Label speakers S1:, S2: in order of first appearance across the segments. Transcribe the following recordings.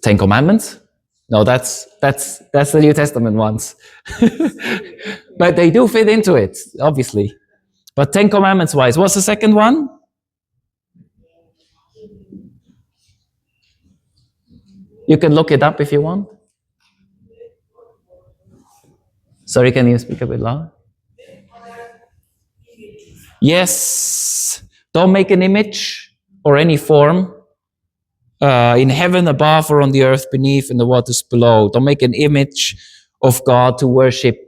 S1: Ten Commandments? No, that's the New Testament ones. But they do fit into it, obviously. But Ten Commandments wise, what's the second one? You can look it up if you want. Sorry, can you speak a bit louder? Yes. Don't make an image or any form in heaven above or on the earth beneath and the waters below. Don't make an image of God to worship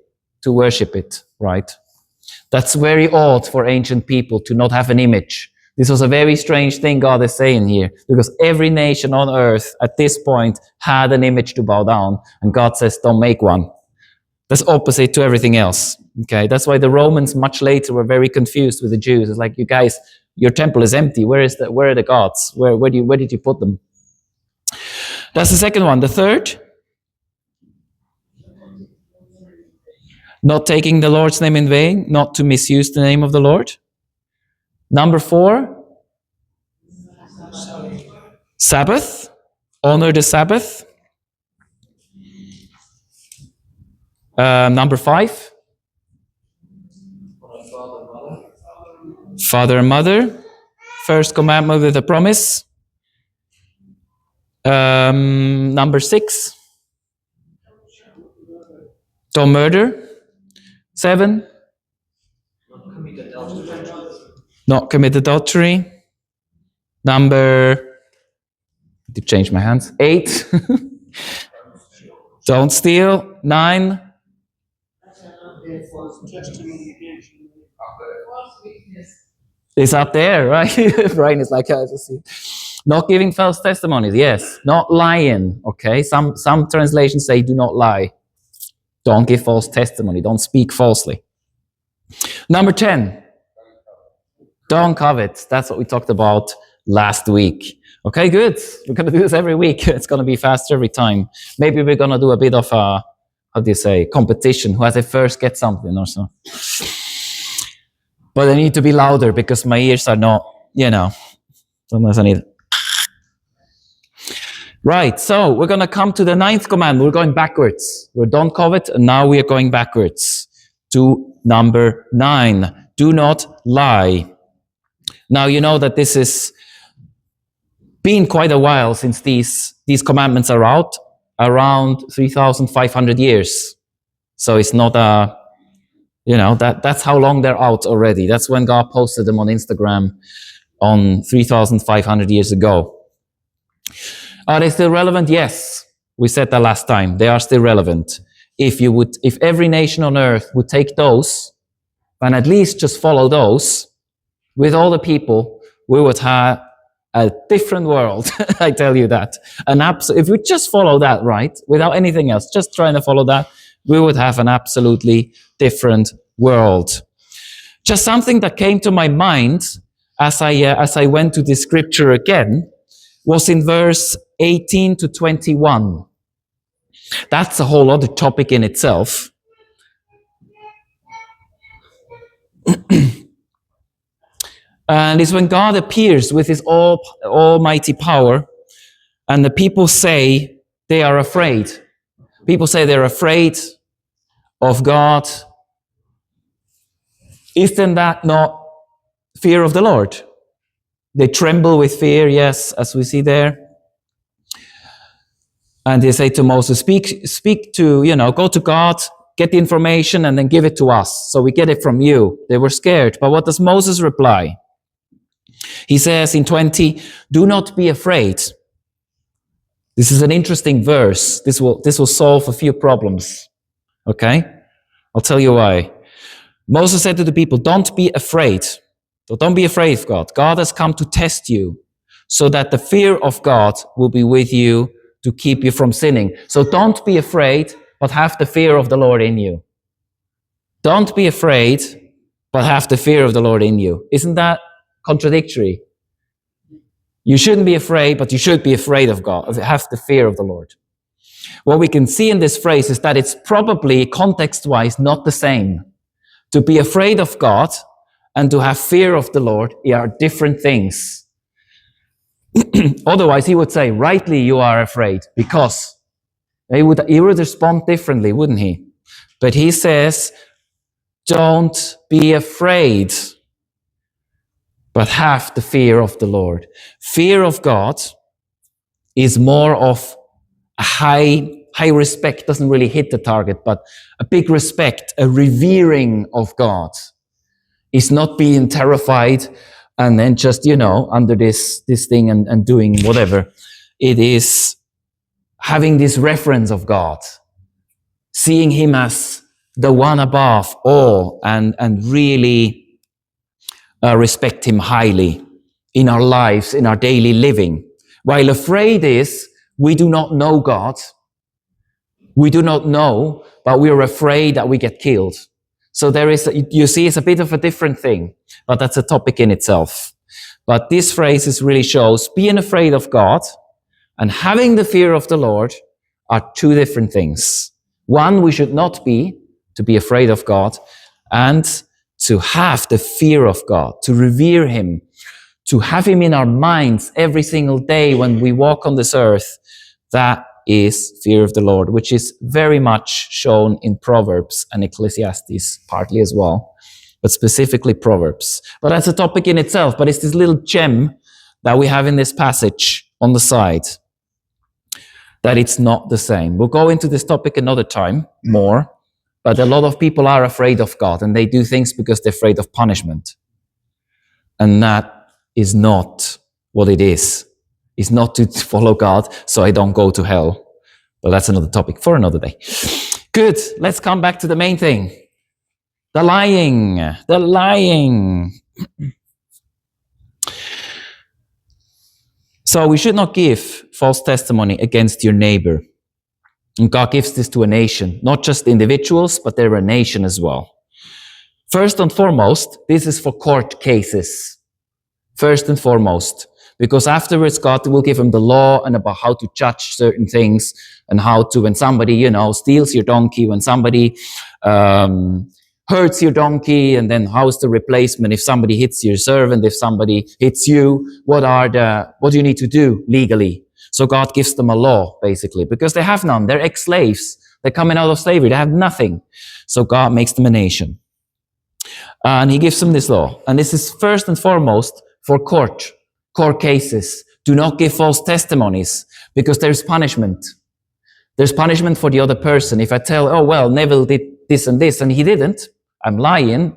S1: it, right? That's very odd for ancient people to not have an image. This was a very strange thing God is saying here, because every nation on earth at this point had an image to bow down, and God says, don't make one. That's opposite to everything else. Okay, that's why the Romans much later were very confused with the Jews. It's like, you guys, your temple is empty. Where are the gods? Where did you put them? That's the second one. The third, not taking the Lord's name in vain, not to misuse the name of the Lord. Number 4, Sabbath, honor the Sabbath. Number 5, father and mother. First commandment with a promise. Number 6, don't murder. 7, not commit adultery. Number, to change my hands. 8, don't steal. 9, it's up there, right? Brian is like, I just see. Not giving false testimonies, yes. Not lying, okay? Some translations say do not lie. Don't give false testimony. Don't speak falsely. Number 10, don't covet. That's what we talked about last week. Okay, good. We're going to do this every week. It's going to be faster every time. Maybe we're going to do a bit of a, competition. Who has a first get something or so. But I need to be louder because my ears are not, sometimes I need. Right, so we're going to come to the 9th command. We're going backwards. We're don't covet, and now we are going backwards to number 9. Do not lie. Now, you know that this has been quite a while since these commandments are out, around 3,500 years. So it's not that's how long they're out already. That's when God posted them on Instagram on 3,500 years ago. Are they still relevant? Yes. We said that last time. They are still relevant. If every nation on earth would take those and at least just follow those with all the people, we would have a different world. I tell you that. If we just follow that, right, without anything else, just trying to follow that, we would have an absolutely different world. Just something that came to my mind as I went to the scripture again was in verse 18 to 21. That's a whole other topic in itself. And it's when God appears with his almighty power, and the people say they are afraid. People say they're afraid of God. Isn't that not fear of the Lord? They tremble with fear, yes, as we see there. And they say to Moses, speak to, go to God, get the information, and then give it to us. So we get it from you. They were scared. But what does Moses reply? He says in 20, do not be afraid. This is an interesting verse. This will solve a few problems. Okay? I'll tell you why. Moses said to the people, don't be afraid. So don't be afraid of God. God has come to test you so that the fear of God will be with you to keep you from sinning. So don't be afraid, but have the fear of the Lord in you. Don't be afraid, but have the fear of the Lord in you. Isn't that contradictory? You shouldn't be afraid, but you should be afraid of God. Have the fear of the Lord. What we can see in this phrase is that it's probably context-wise not the same. To be afraid of God and to have fear of the Lord are different things. Otherwise, he would say, rightly you are afraid, because he would respond differently, wouldn't he? But he says, don't be afraid, but have the fear of the Lord. Fear of God is more of a high respect, doesn't really hit the target, but a big respect, a revering of God. Is not being terrified and then just, under this thing and doing whatever. It is having this reverence of God, seeing him as the one above all, and really respect him highly in our lives, in our daily living. While afraid is, we do not know God. We do not know, but we are afraid that we get killed. So you see, it's a bit of a different thing, but that's a topic in itself. But this phrase really shows being afraid of God and having the fear of the Lord are two different things. One, we should not be, to be afraid of God, and to have the fear of God, to revere him, to have him in our minds every single day when we walk on this earth. That is fear of the Lord, which is very much shown in Proverbs and Ecclesiastes, partly as well, but specifically Proverbs. But that's a topic in itself, but it's this little gem that we have in this passage on the side, that it's not the same. We'll go into this topic another time more, but a lot of people are afraid of God, and they do things because they're afraid of punishment. And that is not what it is. It's not to follow God so I don't go to hell. But that's another topic for another day. Good. Let's come back to the main thing. The lying. The lying. So we should not give false testimony against your neighbor. And God gives this to a nation, not just individuals, but they're a nation as well. First and foremost, this is for court cases. First and foremost. Because afterwards, God will give him the law and about how to judge certain things and how to, when somebody, steals your donkey, when somebody hurts your donkey, and then how's the replacement if somebody hits your servant, if somebody hits you, what do you need to do legally? So God gives them a law, basically, because they have none. They're ex-slaves. They're coming out of slavery. They have nothing. So God makes them a nation. And he gives them this law. And this is first and foremost for court cases. Do not give false testimonies, because there's punishment. There's punishment for the other person. If I tell, oh, well, Neville did this and this, and he didn't, I'm lying,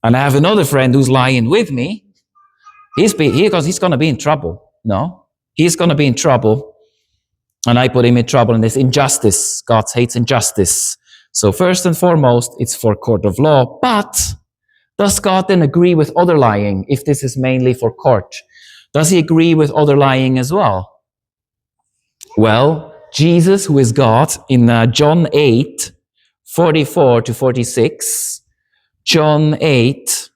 S1: and I have another friend who's lying with me, he's going to be in trouble. No, he's going to be in trouble, and I put him in trouble, and there's injustice. God hates injustice. So first and foremost, it's for court of law. But does God then agree with other lying, if this is mainly for court? Does he agree with other lying as well? Well, Jesus, who is God, in John 8, 44 to 46, John 8,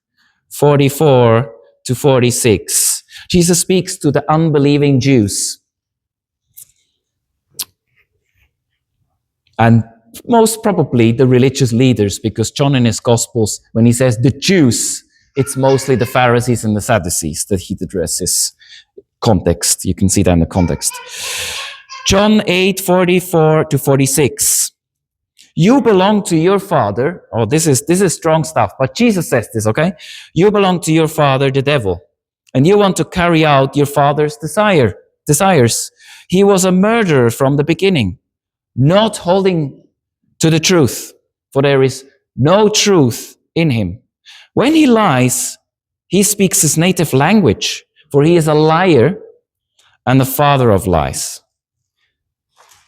S1: 44 to 46, Jesus speaks to the unbelieving Jews. And most probably the religious leaders, because John in his Gospels, when he says the Jews, it's mostly the Pharisees and the Sadducees that he addresses. Context, you can see that in the context. John 8, 44 to 46. You belong to your father. Oh, this is strong stuff, but Jesus says this, okay? You belong to your father, the devil, and you want to carry out your father's desires. He was a murderer from the beginning, not holding to the truth, for there is no truth in him. When he lies, he speaks his native language, for he is a liar and the father of lies.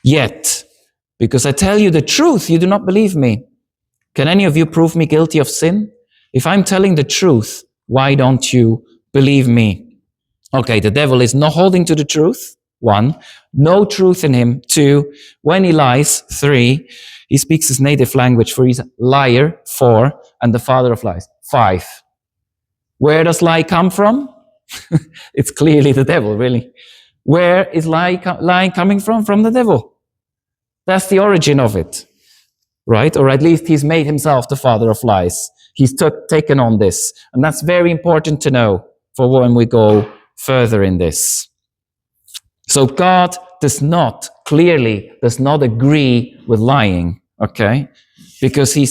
S1: Yet, because I tell you the truth, you do not believe me. Can any of you prove me guilty of sin? If I'm telling the truth, why don't you believe me? Okay, the devil is not holding to the truth. 1, no truth in him. 2, when he lies. 3, he speaks his native language, for he's a liar. 4, and the father of lies. 5. Where does lie come from? It's clearly the devil, really. Where is lying coming from? From the devil. That's the origin of it, right? Or at least he's made himself the father of lies. He's taken on this. And that's very important to know for when we go further in this. So God clearly does not agree with lying, okay? Because he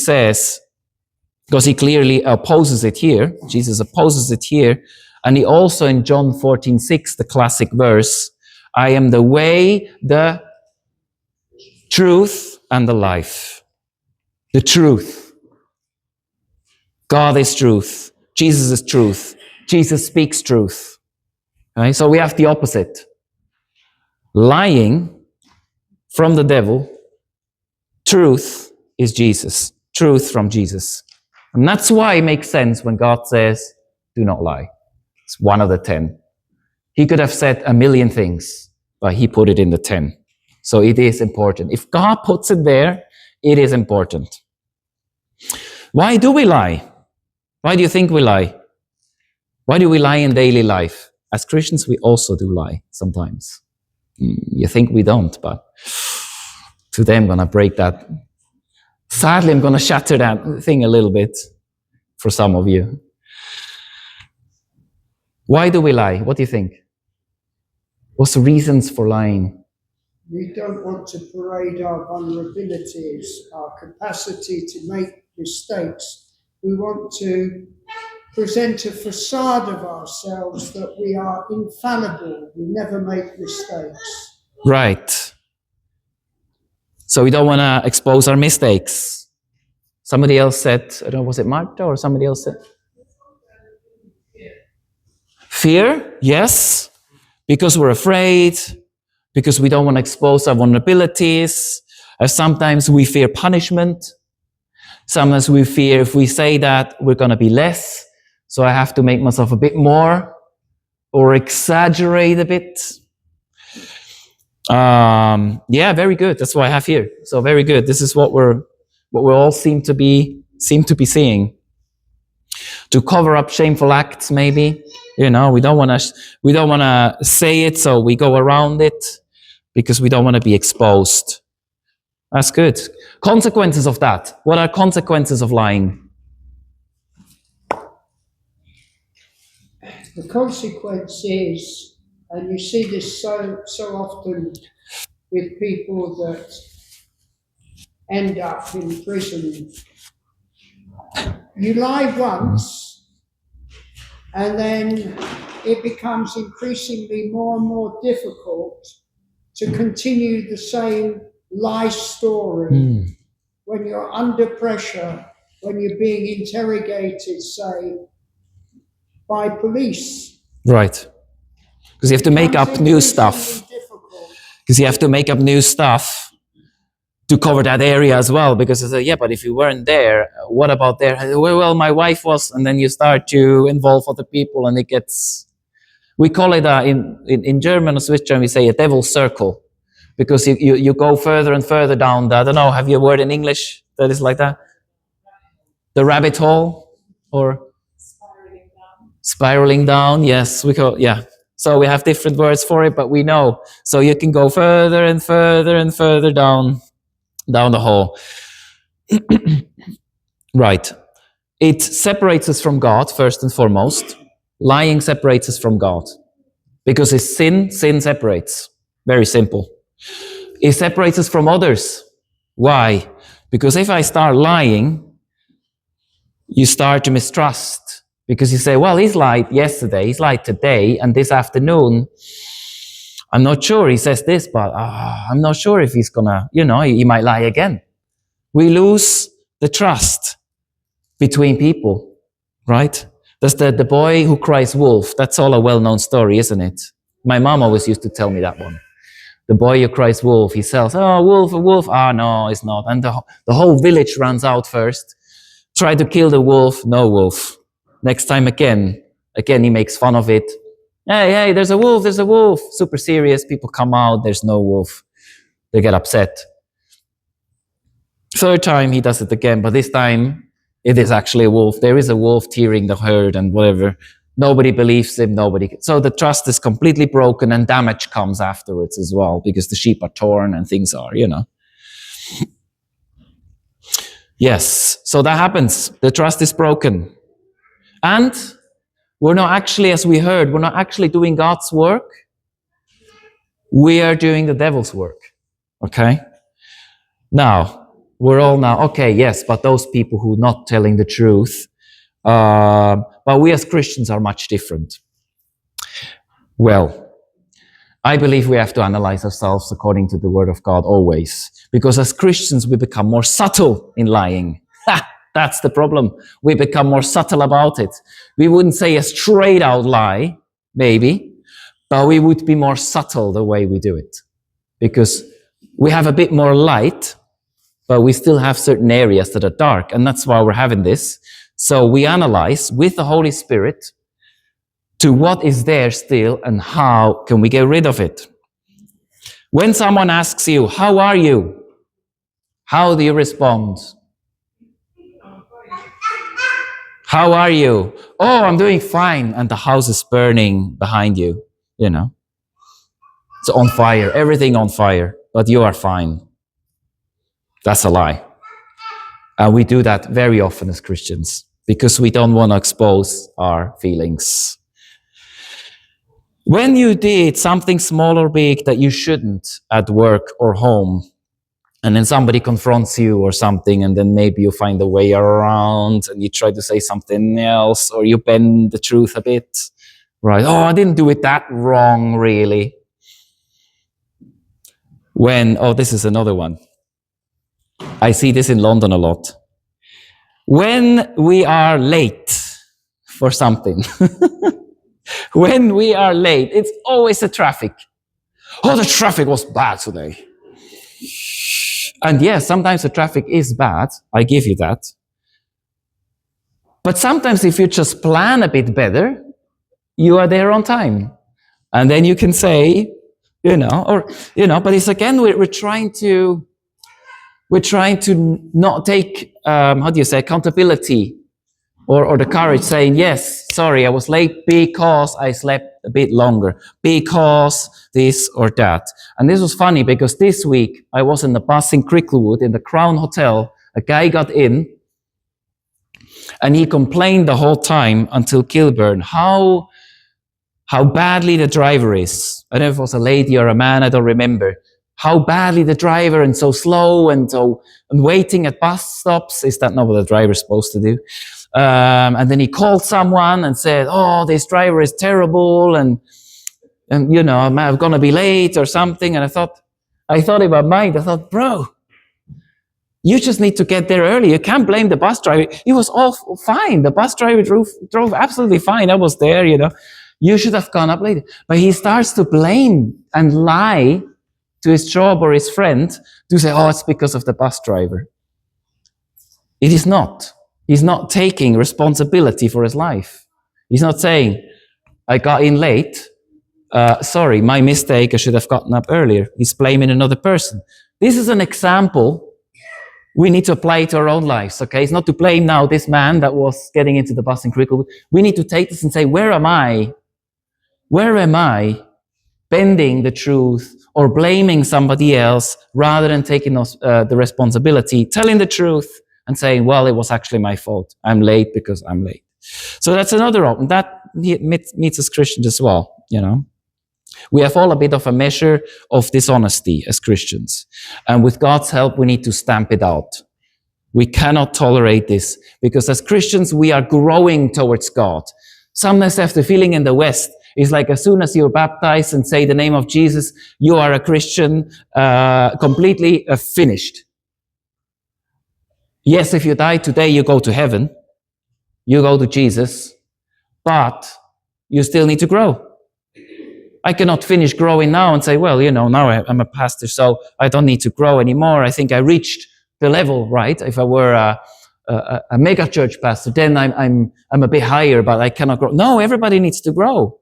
S1: clearly opposes it here. Jesus opposes it here. And he also in John 14:6, the classic verse, I am the way, the truth, and the life. The truth. God is truth. Jesus is truth. Jesus speaks truth. Right? So we have the opposite. Lying from the devil, truth is Jesus. Truth from Jesus. And that's why it makes sense when God says, do not lie. It's one of the 10. He could have said a million things, but he put it in the 10. So it is important. If God puts it there, it is important. Why do we lie? Why do you think we lie? Why do we lie in daily life? As Christians, we also do lie sometimes. You think we don't, but today I'm going to break that. Sadly, I'm going to shatter that thing a little bit for some of you. Why do we lie? What do you think? What's the reasons for lying?
S2: We don't want to parade our vulnerabilities, our capacity to make mistakes. We want to present a facade of ourselves that we are infallible. We never make mistakes.
S1: Right. So we don't want to expose our mistakes. Somebody else said, I don't know, was it Marta or somebody else said? Fear, yes, because we're afraid, because we don't want to expose our vulnerabilities. Sometimes we fear punishment. Sometimes we fear if we say that, we're going to be less. So I have to make myself a bit more or exaggerate a bit. Yeah, very good. That's what I have here. So very good. This is what we all seem to be seeing. To cover up shameful acts, maybe. We don't want to say it, so we go around it because we don't want to be exposed. That's good. Consequences of that. What are consequences of lying?
S2: The consequence is, and you see this so often with people that end up in prison, you lie once, and then it becomes increasingly more and more difficult to continue the same lie story when you're under pressure, when you're being interrogated, say, by police.
S1: Right. Because you have to make up new stuff. Because you have to make up new stuff to cover that area as well. Because it's yeah, but if you weren't there, what about there? Well, my wife was, and then you start to involve other people, and it gets. We call it in German or Swiss German, we say a devil's circle, because you go further and further down that. I don't know. Have you a word in English that is like that? The rabbit hole, or spiraling down. Yes, we call So we have different words for it, but we know. So you can go further and further and further down the hole. Right. It separates us from God, first and foremost. Lying separates us from God. Because it's sin separates. Very simple. It separates us from others. Why? Because if I start lying, you start to mistrust. Because you say, well, he's lied yesterday, he's lied today, and this afternoon, I'm not sure he says this, but I'm not sure if he's gonna, he might lie again. We lose the trust between people, right? That's the boy who cries wolf. That's all a well-known story, isn't it? My mom always used to tell me that one. The boy who cries wolf, he sells, wolf, a wolf. No, it's not. And the whole village runs out first. Try to kill the wolf, no wolf. Next time again he makes fun of it. Hey, there's a wolf. Super serious. People come out, there's no wolf. They get upset. Third time he does it again, but this time it is actually a wolf. There is a wolf tearing the herd and whatever. Nobody believes him, So the trust is completely broken, and damage comes afterwards as well, because the sheep are torn and things are, Yes, so that happens. The trust is broken. And we're not actually, as we heard, we're not actually doing God's work. We are doing the devil's work. Okay? Now, we're all now, okay, yes, but those people who are not telling the truth, but we as Christians are much different. Well, I believe we have to analyze ourselves according to the Word of God always. Because as Christians, we become more subtle in lying. That's the problem. We become more subtle about it. We wouldn't say a straight out lie, maybe, but we would be more subtle the way we do it. Because we have a bit more light, but we still have certain areas that are dark. And that's why we're having this. So we analyze with the Holy Spirit to what is there still and how can we get rid of it. When someone asks you, how are you? How do you respond? How are you? Oh, I'm doing fine. And the house is burning behind you, you know. It's on fire, everything on fire, but you are fine. That's a lie. And we do that very often as Christians because we don't want to expose our feelings. When you did something small or big that you shouldn't at work or home, and then somebody confronts you or something, and then maybe you find a way around and you try to say something else, or you bend the truth a bit, right? Oh, I didn't do it that wrong, really. This is another one. I see this in London a lot. When we are late for something, when we are late, it's always the traffic. Oh, the traffic was bad today. And yes, sometimes the traffic is bad. I give you that. But sometimes if you just plan a bit better, you are there on time. And then you can say, but it's again, we're trying to not take, accountability or the courage saying, yes, sorry, I was late because I slept a bit longer, because this or that. And this was funny because this week I was in the bus in Cricklewood in the Crown Hotel. A guy got in and he complained the whole time until Kilburn how badly the driver is. I don't know if it was a lady or a man, I don't remember. How badly the driver and so slow and waiting at bus stops. Is that not what the driver's supposed to do? And then he called someone and said, oh, this driver is terrible and I'm going to be late or something. And I thought in my mind, bro, you just need to get there early. You can't blame the bus driver. He was all fine. The bus driver drove absolutely fine. I was there, You should have gone up later. But he starts to blame and lie to his job or his friend to say, oh, it's because of the bus driver. It is not. He's not taking responsibility for his life. He's not saying, I got in late. Sorry, my mistake. I should have gotten up earlier. He's blaming another person. This is an example we need to apply it to our own lives, okay? It's not to blame now this man that was getting into the bus in Cricklewood. We need to take this and say, where am I? Where am I bending the truth or blaming somebody else rather than taking the responsibility, telling the truth and saying, well, it was actually my fault. I'm late because I'm late. So that's another option. That meets us Christians as well, We have all a bit of a measure of dishonesty as Christians. And with God's help, we need to stamp it out. We cannot tolerate this because as Christians, we are growing towards God. Sometimes I have the feeling in the West, it's like as soon as you're baptized and say the name of Jesus, you are a Christian, completely finished. Yes, if you die today, you go to heaven. You go to Jesus. But you still need to grow. I cannot finish growing now and say, well, now I'm a pastor, so I don't need to grow anymore. I think I reached the level, right? If I were a mega church pastor, then I'm a bit higher, but I cannot grow. No, everybody needs to grow.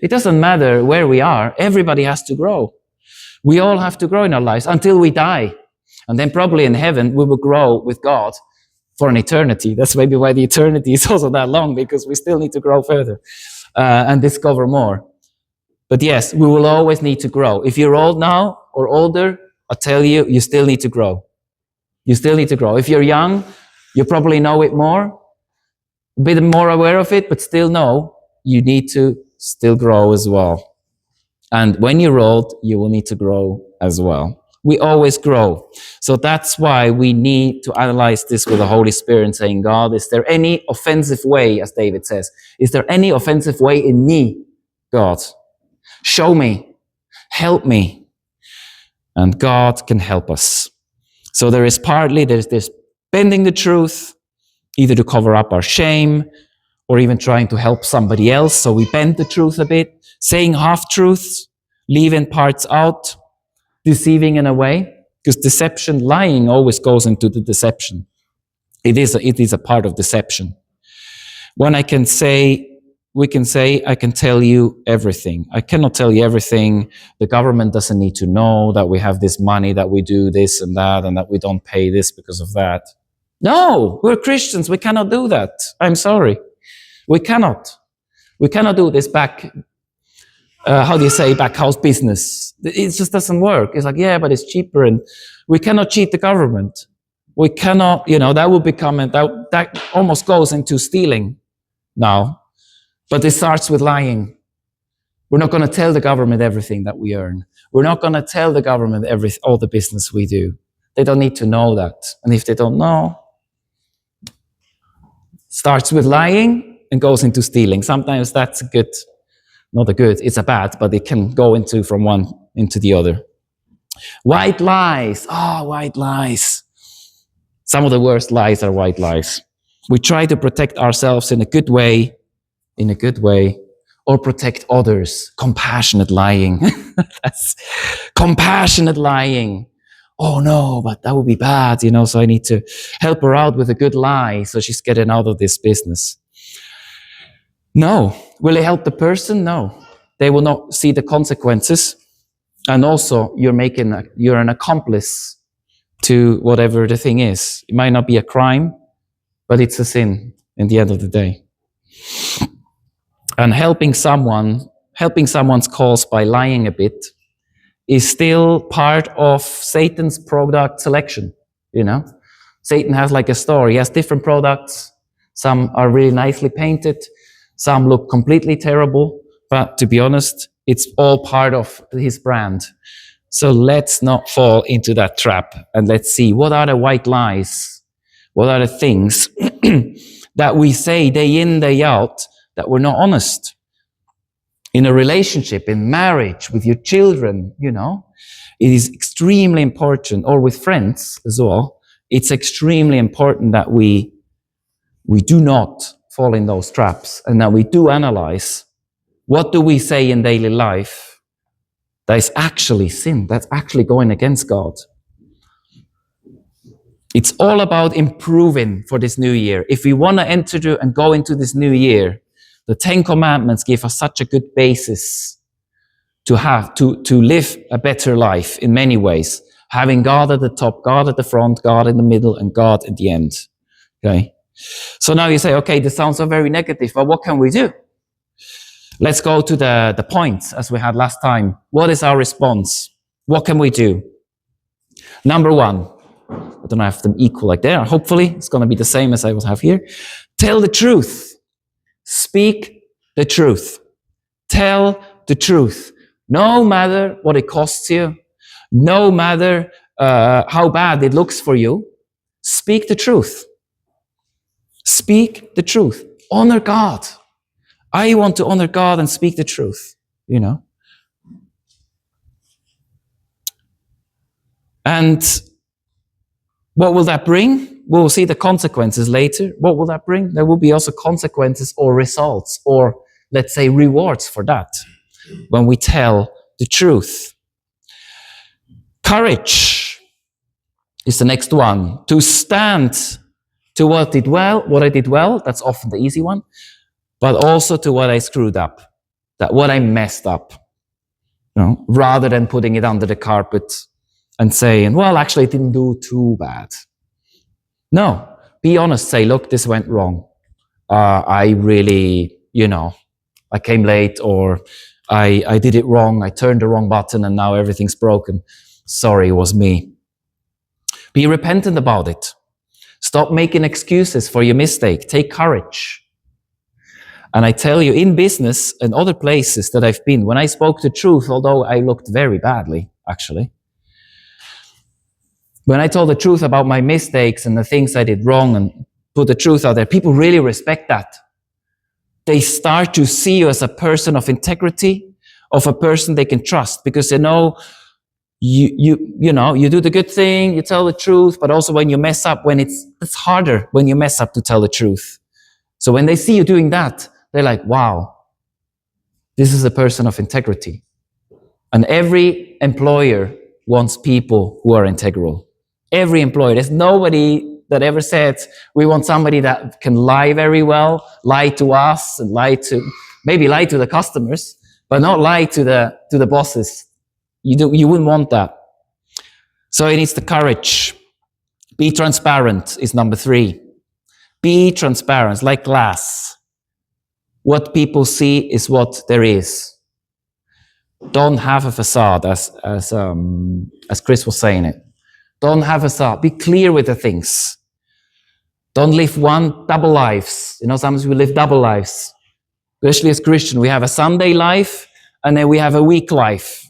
S1: It doesn't matter where we are. Everybody has to grow. We all have to grow in our lives until we die. And then probably in heaven, we will grow with God for an eternity. That's maybe why the eternity is also that long, because we still need to grow further and discover more. But yes, we will always need to grow. If you're old now or older, I tell you, you still need to grow. You still need to grow. If you're young, you probably know it more, a bit more aware of it, but still know you need to still grow as well. And when you're old, you will need to grow as well. We always grow. So that's why we need to analyze this with the Holy Spirit and saying, God, is there any offensive way, as David says, is there any offensive way in me, God? Show me, help me. And God can help us. So there's this bending the truth, either to cover up our shame or even trying to help somebody else. So we bend the truth a bit, saying half-truths, leaving parts out, deceiving in a way, because deception, lying always goes into the deception. It is a part of deception. When we can say, I can tell you everything. I cannot tell you everything. The government doesn't need to know that we have this money, that we do this and that we don't pay this because of that. No, we're Christians. We cannot do that. I'm sorry. We cannot. We cannot do this back house business. It just doesn't work. It's like, yeah, but it's cheaper, and we cannot cheat the government. We cannot, that will become, that almost goes into stealing now. But it starts with lying. We're not going to tell the government everything that we earn. We're not going to tell the government all the business we do. They don't need to know that. And if they don't know, starts with lying and goes into stealing. Sometimes that's not a good, it's a bad, but it can go from one into the other. White lies. White lies. Some of the worst lies are white lies. We try to protect ourselves in a good way, or protect others. Compassionate lying. That's compassionate lying. Oh no, but that would be bad, so I need to help her out with a good lie so she's getting out of this business. No. Will it help the person? No. They will not see the consequences. And also, you're an accomplice to whatever the thing is. It might not be a crime, but it's a sin in the end of the day. And helping someone's cause by lying a bit is still part of Satan's product selection, Satan has like a store. He has different products. Some are really nicely painted. Some look completely terrible. But to be honest, it's all part of his brand. So let's not fall into that trap. And let's see, what are the white lies? What are the things that we say day in, day out, that we're not honest? In a relationship, in marriage, with your children, it is extremely important, or with friends as well, it's extremely important that we do not fall in those traps, and that we do analyze, what do we say in daily life that is actually sin, that's actually going against God. It's all about improving for this new year. If we want to enter and go into this new year, the 10 Commandments give us such a good basis to live a better life in many ways. Having God at the top, God at the front, God in the middle, and God at the end. Okay? So now you say, okay, this sounds so very negative, but what can we do? Let's go to the points as we had last time. What is our response? What can we do? Number one, I don't have them equal like there. Hopefully, it's going to be the same as I will have here. Tell the truth. Speak the truth. Tell the truth. No matter what it costs you, no matter how bad it looks for you, speak the truth. Speak the truth. Honor God. I want to honor God and speak the truth, And what will that bring? We'll see the consequences later. What will that bring? There will be also consequences or results, or let's say rewards for that when we tell the truth. Courage is the next one. To stand to what I did well, that's often the easy one, but also to what I screwed up, what I messed up, rather than putting it under the carpet and saying, well, actually, I didn't do too bad. No, be honest, say, look, this went wrong. I really, I came late, or I did it wrong, I turned the wrong button, and now everything's broken. Sorry, it was me. Be repentant about it. Stop making excuses for your mistake. Take courage. And I tell you, in business and other places that I've been, when I spoke the truth, although I looked very badly, actually, when I told the truth about my mistakes and the things I did wrong and put the truth out there, people really respect that. They start to see you as a person of integrity, of a person they can trust, because they know you do the good thing, you tell the truth, but also when you mess up, when it's harder when you mess up to tell the truth. So when they see you doing that, they're like, wow, this is a person of integrity. And every employer wants people who are integral. Every employer. There's nobody that ever said, we want somebody that can lie very well, lie to us, and maybe lie to the customers, but not lie to the bosses. You wouldn't want that. So it needs the courage. Be transparent is number 3. Be transparent, like glass. What people see is what there is. Don't have a facade, as Chris was saying it. Don't have a facade. Be clear with the things. Don't live double lives. Sometimes we live double lives. Especially as Christian, we have a Sunday life and then we have a week life,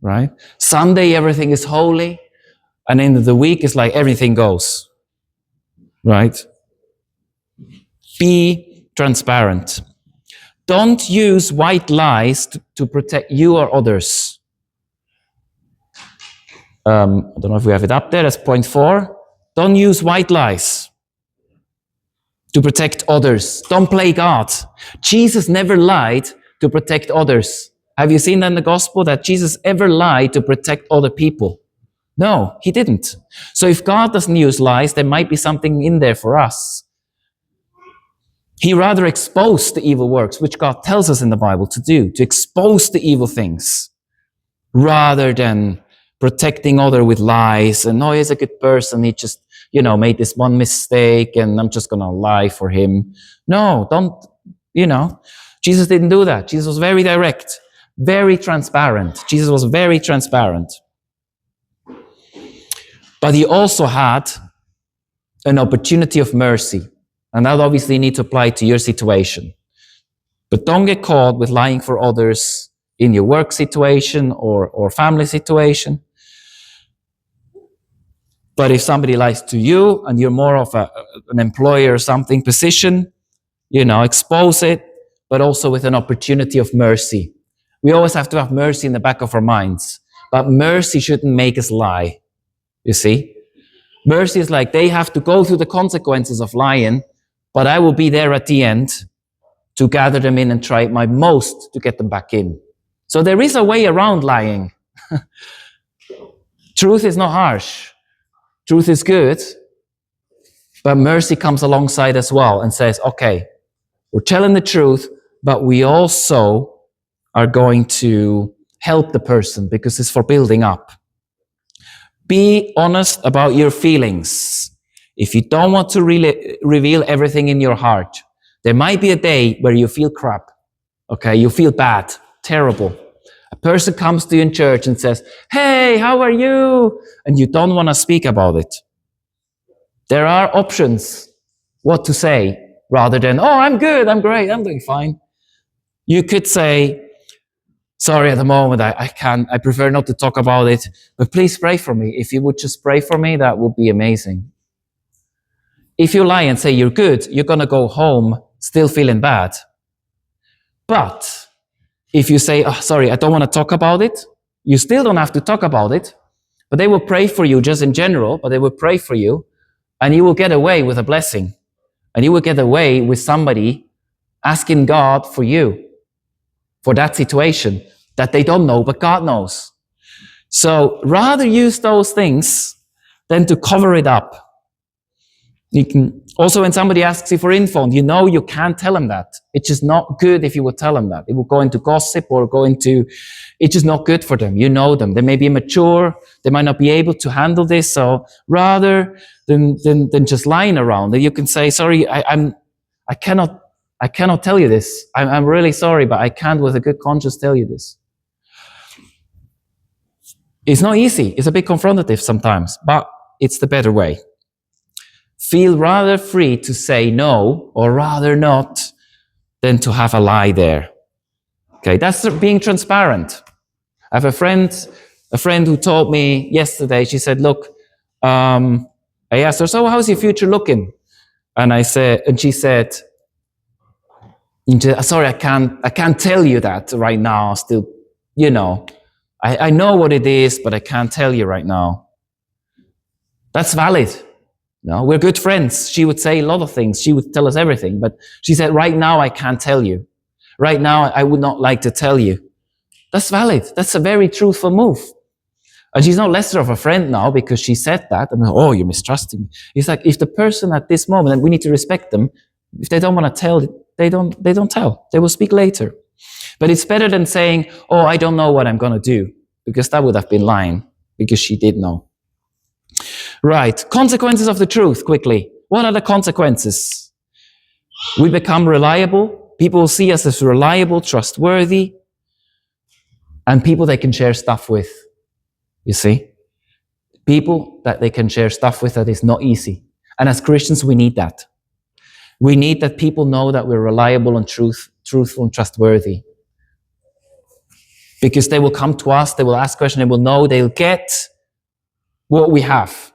S1: right? Sunday, everything is holy. And in the week, it's like everything goes, right? Be transparent. Don't use white lies to protect you or others. I don't know if we have it up there. That's point 4. Don't use white lies to protect others. Don't play God. Jesus never lied to protect others. Have you seen that in the gospel, that Jesus ever lied to protect other people? No, he didn't. So if God doesn't use lies, there might be something in there for us. He rather exposed the evil works, which God tells us in the Bible to do, to expose the evil things, rather than protecting other with lies. And, he's a good person. He just, made this one mistake and I'm just going to lie for him. No, don't, Jesus didn't do that. Jesus was very direct, very transparent. Jesus was very transparent. But he also had an opportunity of mercy. And that obviously needs to apply to your situation. But don't get caught with lying for others in your work situation or family situation. But if somebody lies to you and you're more of an employer or something position, expose it, but also with an opportunity of mercy. We always have to have mercy in the back of our minds. But mercy shouldn't make us lie. You see? Mercy is like they have to go through the consequences of lying, but I will be there at the end to gather them in and try my most to get them back in. So there is a way around lying. Truth is not harsh. Truth is good. But mercy comes alongside as well and says, okay, we're telling the truth, but we also are going to help the person because it's for building up. Be honest about your feelings. If you don't want to really reveal everything in your heart, there might be a day where you feel crap. Okay, you feel bad, terrible. A person comes to you in church and says, hey, how are you? And you don't want to speak about it. There are options what to say rather than, oh, I'm good, I'm great, I'm doing fine. You could say, sorry, at the moment, I prefer not to talk about it, but please pray for me. If you would just pray for me, that would be amazing. If you lie and say you're good, you're going to go home still feeling bad. But if you say, oh, sorry, I don't want to talk about it, you still don't have to talk about it, but they will pray for you just in general, but they will pray for you, and you will get away with a blessing. And you will get away with somebody asking God for you, for that situation that they don't know, but God knows. So rather use those things than to cover it up. You can also, when somebody asks you for info, you can't tell them that. It's just not good if you would tell them that. It will go into gossip or it's just not good for them. You know them. They may be immature. They might not be able to handle this. So rather than just lying around, you can say, sorry, I cannot tell you this. I'm really sorry, but I can't with a good conscience tell you this. It's not easy. It's a bit confrontative sometimes, but it's the better way. Feel rather free to say no or rather not than to have a lie there. Okay, that's being transparent. I have a friend who told me yesterday, she said, look, I asked her, so how's your future looking? And she said, sorry, I can't tell you that right now. Still, I know what it is, but I can't tell you right now. That's valid. No, we're good friends. She would say a lot of things. She would tell us everything. But she said, right now, I can't tell you. Right now, I would not like to tell you. That's valid. That's a very truthful move. And she's no lesser of a friend now because she said that. And oh, you're mistrusting me. It's like if the person at this moment, and we need to respect them, if they don't want to tell, they don't tell. They will speak later. But it's better than saying, oh, I don't know what I'm going to do, because that would have been lying, because she did know. Right. Consequences of the truth, quickly. What are the consequences? We become reliable. People will see us as reliable, trustworthy, and people they can share stuff with. You see? People that they can share stuff with that is not easy. And as Christians, we need that. We need that people know that we're reliable and truthful and trustworthy. Because they will come to us, they will ask questions, they will know, they'll get what we have.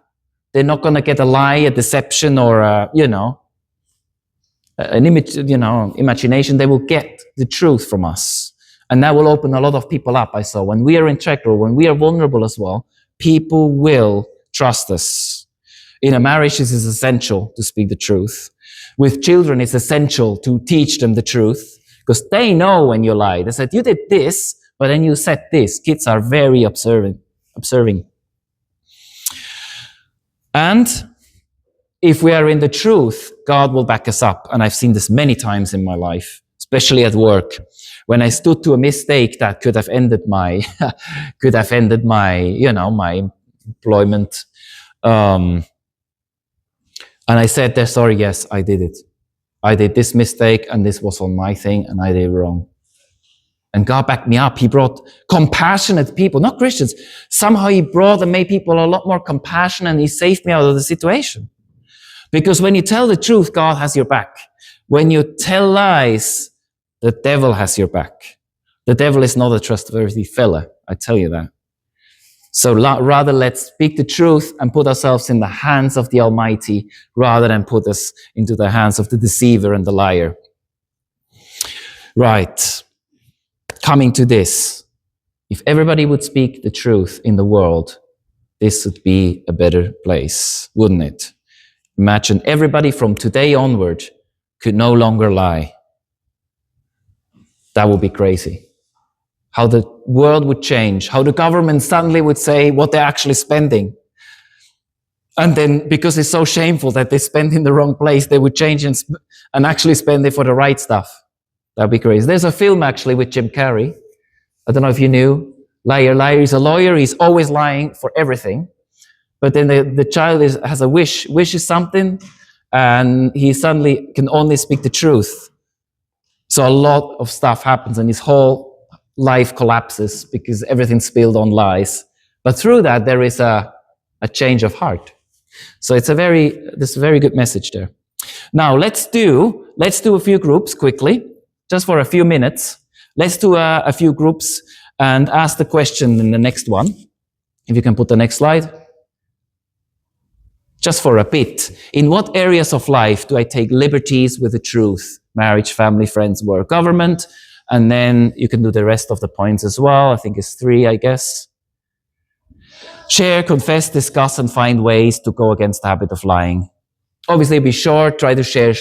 S1: They're not going to get a lie, a deception, or an image, imagination. They will get the truth from us. And that will open a lot of people up, I saw. When we are integral, when we are vulnerable as well, people will trust us. In a marriage, this is essential to speak the truth. With children, it's essential to teach them the truth, because they know when you lie. They said, you did this, but then you said this. Kids are very observing. And if we are in the truth, God will back us up. And I've seen this many times in my life, especially at work, when I stood to a mistake that could have ended my, my employment. And I said there, sorry, yes, I did it. I did this mistake, and this was on my thing, and I did it wrong. And God backed me up. He brought compassionate people, not Christians. Somehow He brought and made people a lot more compassionate, and He saved me out of the situation. Because when you tell the truth, God has your back. When you tell lies, the devil has your back. The devil is not a trustworthy fella, I tell you that. So rather let's speak the truth and put ourselves in the hands of the Almighty, rather than put us into the hands of the deceiver and the liar. Right. Coming to this, if everybody would speak the truth in the world, this would be a better place, wouldn't it? Imagine everybody from today onward could no longer lie. That would be crazy. How the world would change, how the government suddenly would say what they're actually spending. And then, because it's so shameful that they spend in the wrong place, they would change and actually spend it for the right stuff. That'd be crazy. There's a film actually with Jim Carrey. I don't know if you knew. Liar, liar. He's a lawyer. He's always lying for everything. But then the child has a wish. Wish is something, and he suddenly can only speak the truth. So a lot of stuff happens, and his whole life collapses because everything's spilled on lies. But through that, there is a change of heart. So there's a very good message there. Now let's do a few groups quickly, just for a few minutes. Let's do a few groups and ask the question in the next one. If you can put the next slide. Just for a bit. In what areas of life do I take liberties with the truth? Marriage, family, friends, work, government. And then you can do the rest of the points as well. I think it's 3, I guess. Share, confess, discuss, and find ways to go against the habit of lying. Obviously, be short. Try to share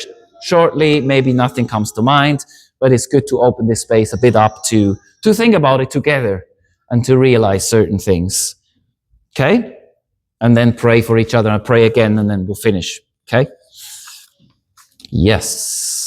S1: shortly. Maybe nothing comes to mind. But it's good to open this space a bit up to think about it together and to realize certain things. Okay? And then pray for each other and pray again, and then we'll finish. Okay? Yes.